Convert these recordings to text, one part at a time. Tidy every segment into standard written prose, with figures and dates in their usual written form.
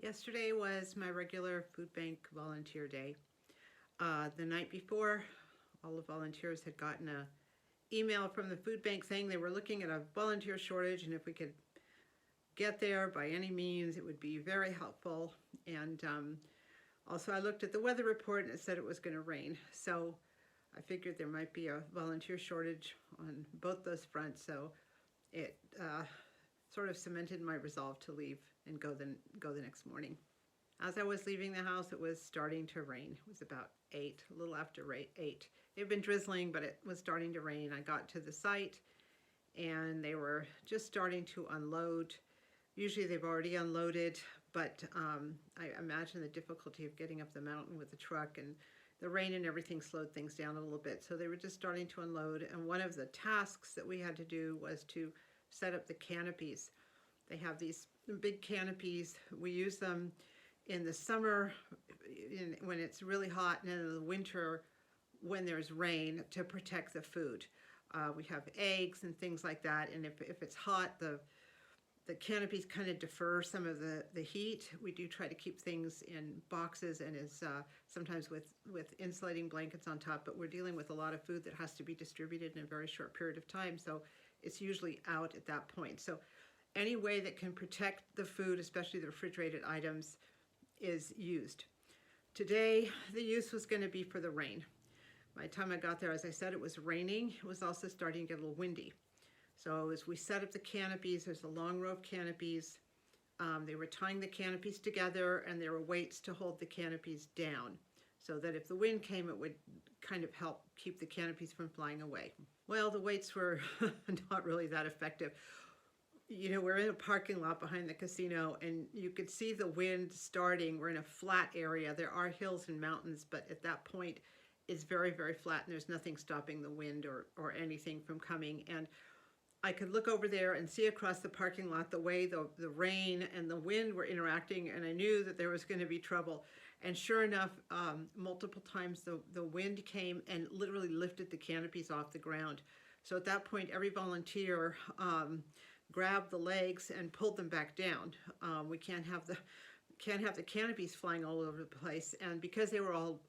Yesterday was my regular food bank volunteer day. The night before, all the volunteers had gotten a email from the food bank saying they were looking at a volunteer shortage, and if we could get there by any means, it would be very helpful. And also I looked at the weather report and it said it was going to rain. So I figured there might be a volunteer shortage on both those fronts. So it sort of cemented my resolve to leave and go the next morning. As I was leaving the house, it was starting to rain. It was about 8, a little after 8. It had been drizzling, but it was starting to rain. I got to the site and they were just starting to unload. Usually they've already unloaded, but I imagine the difficulty of getting up the mountain with the truck, and the rain and everything slowed things down a little bit. So they were just starting to unload, and one of the tasks that we had to do was to set up the canopies. They have these big canopies. We use them in the summer when it's really hot, and in the winter when there's rain, to protect the food. We have eggs and things like that, and if it's hot, the canopies kind of defer some of the heat. We do try to keep things in boxes and is sometimes with insulating blankets on top, but we're dealing with a lot of food that has to be distributed in a very short period of time, so it's usually out at that point. So any way that can protect the food, especially the refrigerated items, is used. Today, the use was going to be for the rain. By the time I got there, as I said, it was raining. It was also starting to get a little windy. So as we set up the canopies, there's a long row of canopies. They were tying the canopies together, and there were weights to hold the canopies down so that if the wind came, it would kind of help keep the canopies from flying away. Well, the weights were not really that effective. You know, we're in a parking lot behind the casino, and you could see the wind starting. We're in a flat area. There are hills and mountains, but at that point, it's very, very flat, and there's nothing stopping the wind or anything from coming. And I could look over there and see across the parking lot the way the rain and the wind were interacting, and I knew that there was going to be trouble. And sure enough, multiple times the wind came and literally lifted the canopies off the ground. So at that point, every volunteer grabbed the legs and pulled them back down. We can't have the canopies flying all over the place, and because they were all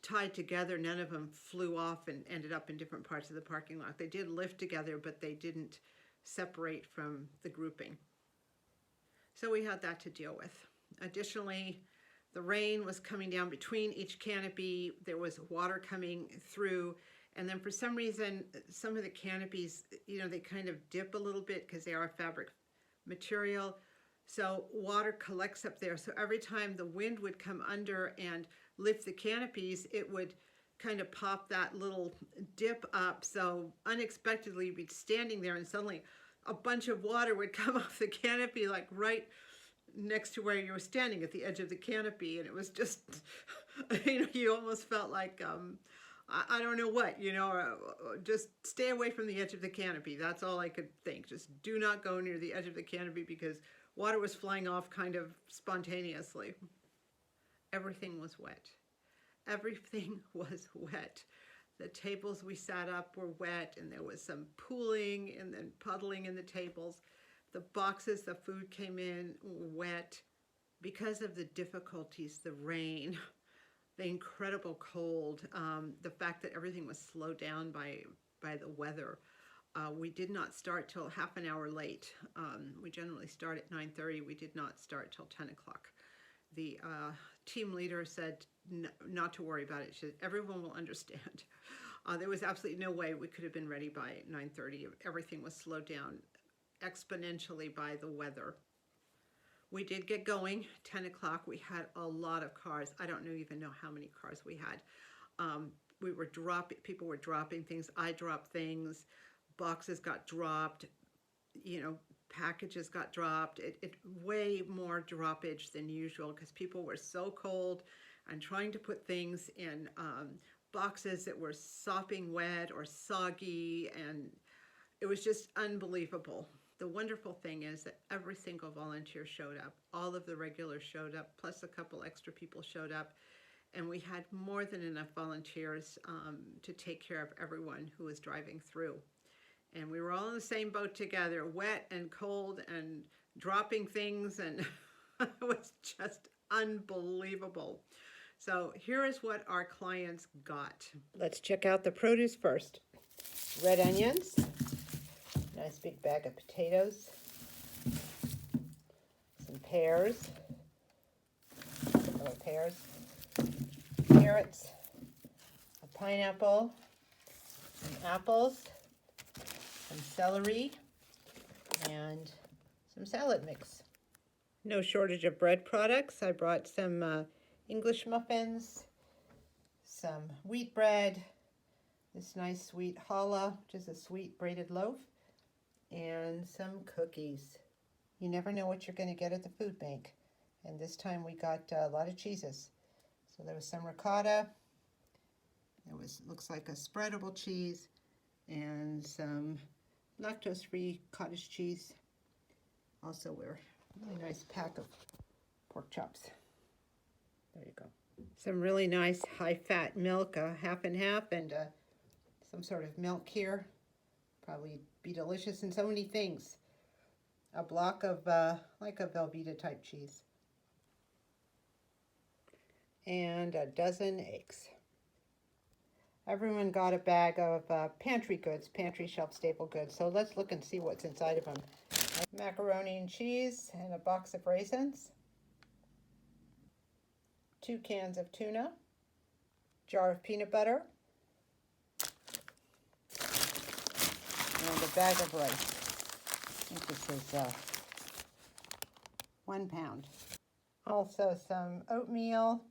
tied together, none of them flew off and ended up in different parts of the parking lot. They did lift together, but they didn't separate from the grouping. So we had that to deal with. Additionally, the rain was coming down between each canopy. There was water coming through, and then for some reason, some of the canopies, you know, they kind of dip a little bit because they are fabric material. So water collects up there. So every time the wind would come under and lift the canopies, it would kind of pop that little dip up. So unexpectedly, we'd be standing there and suddenly a bunch of water would come off the canopy, like right next to where you were standing at the edge of the canopy. And it was just, you know, you almost felt like, I don't know what, you know, just stay away from the edge of the canopy. That's all I could think. Just do not go near the edge of the canopy because water was flying off kind of spontaneously. Everything was wet. Everything was wet. The tables we sat up were wet, and there was some pooling and then puddling in the tables. The boxes the food came in were wet. Because of the difficulties, the rain, the incredible cold, the fact that everything was slowed down by the weather. We did not start till half an hour late. We generally start at 9:30. We did not start till 10 o'clock. The team leader said not to worry about it. She said, everyone will understand. There was absolutely no way we could have been ready by 9:30. Everything was slowed down exponentially by the weather. We did get going. 10 o'clock, we had a lot of cars. I don't even know how many cars we had. People were dropping things. I dropped things. Boxes got dropped, you know, packages got dropped. It way more droppage than usual because people were so cold and trying to put things in boxes that were sopping wet or soggy, and it was just unbelievable. The wonderful thing is that every single volunteer showed up. All of the regulars showed up, plus a couple extra people showed up, and we had more than enough volunteers to take care of everyone who was driving through. And we were all in the same boat together, wet and cold and dropping things, and It was just unbelievable. So here is what our clients got. Let's check out the produce first. Red onions, nice big bag of potatoes, some pears, carrots, a pineapple, some apples, some celery, and some salad mix. No shortage of bread products. I brought some English muffins, some wheat bread, this nice sweet challah, which is a sweet braided loaf, and some cookies. You never know what you're going to get at the food bank. And this time we got a lot of cheeses. So there was some ricotta, there was, looks like a spreadable cheese, and some lactose-free cottage cheese. Also, we're a really nice pack of pork chops. There you go. Some really nice high-fat milk, half and half, and some sort of milk here. Probably be delicious in so many things. A block of like a Velveeta type cheese. And a dozen eggs. Everyone got a bag of pantry goods, pantry shelf staple goods. So let's look and see what's inside of them. Macaroni and cheese and a box of raisins. 2 cans of tuna. Jar of peanut butter. And a bag of rice. I think this is 1 pound. Also some oatmeal.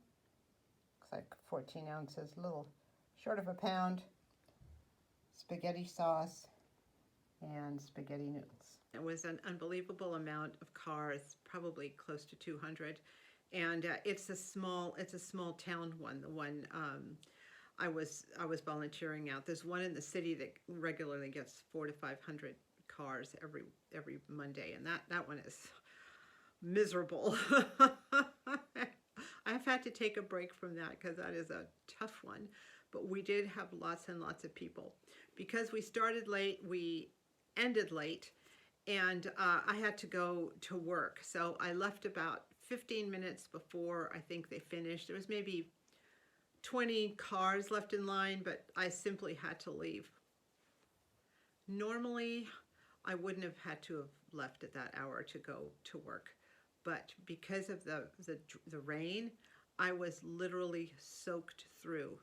Looks like 14 ounces, a little short of a pound. Spaghetti sauce and spaghetti noodles. It was an unbelievable amount of cars, probably close to 200. And it's a small town one, the one I was volunteering out. There's one in the city that regularly gets 400 to 500 cars every Monday, and that one is miserable. I've had to take a break from that because that is a tough one. But we did have lots and lots of people. Because we started late, we ended late, and I had to go to work. So I left about 15 minutes before I think they finished. There was maybe 20 cars left in line, but I simply had to leave. Normally, I wouldn't have had to have left at that hour to go to work. But because of the rain, I was literally soaked through.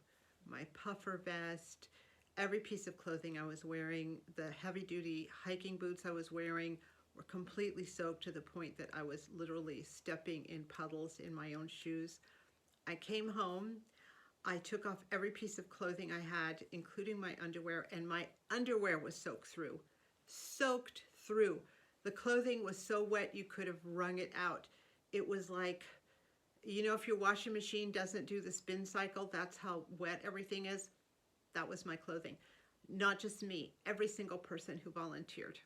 My puffer vest, every piece of clothing I was wearing, the heavy-duty hiking boots I was wearing were completely soaked to the point that I was literally stepping in puddles in my own shoes. I came home, I took off every piece of clothing I had, including my underwear, and my underwear was soaked through. Soaked through. The clothing was so wet you could have wrung it out. It was like, you know, if your washing machine doesn't do the spin cycle, that's how wet everything is. That was my clothing. Not just me, every single person who volunteered.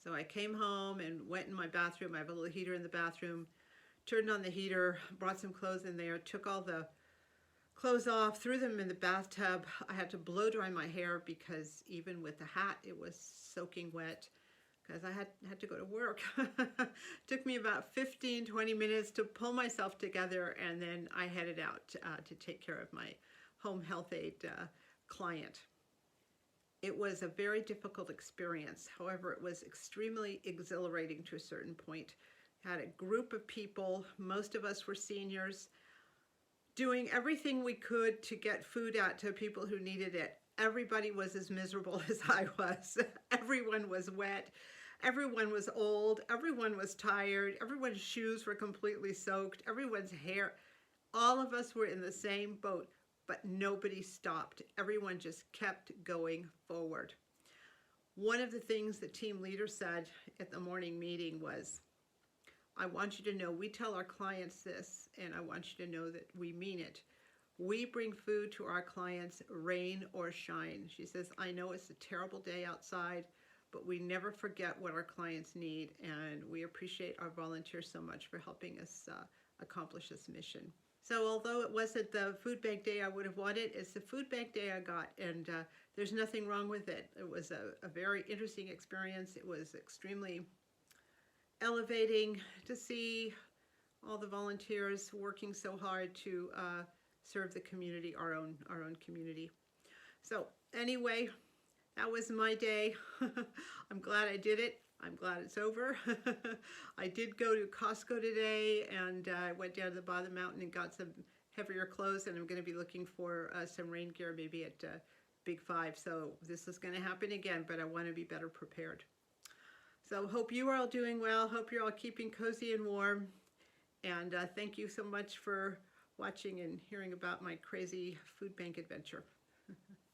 So I came home and went in my bathroom. I have a little heater in the bathroom. Turned on the heater, brought some clothes in there, took all the clothes off, threw them in the bathtub. I had to blow dry my hair because even with the hat, it was soaking wet because I had to go to work. Took me about 15-20 minutes to pull myself together, and then I headed out to take care of my home health aid client. It was a very difficult experience. However, it was extremely exhilarating to a certain point. Had a group of people, most of us were seniors, doing everything we could to get food out to people who needed it. Everybody was as miserable as I was. Everyone was wet. Everyone was old. Everyone was tired. Everyone's shoes were completely soaked. Everyone's hair. All of us were in the same boat, but nobody stopped. Everyone just kept going forward. One of the things the team leader said at the morning meeting was, I want you to know we tell our clients this, and I want you to know that we mean it. We bring food to our clients, rain or shine. She says, I know it's a terrible day outside, but we never forget what our clients need, and we appreciate our volunteers so much for helping us accomplish this mission. So although it wasn't the food bank day I would have wanted, it's the food bank day I got, and there's nothing wrong with it. It was a very interesting experience. It was extremely elevating to see all the volunteers working so hard to serve the community, our own community. So anyway, that was my day. I'm glad I did it. I'm glad it's over. I did go to Costco today, and I went down to the bottom of the mountain and got some heavier clothes, and I'm going to be looking for some rain gear maybe at Big 5. So this is going to happen again, but I want to be better prepared. So hope you are all doing well. Hope you're all keeping cozy and warm. And thank you so much for watching and hearing about my crazy food bank adventure.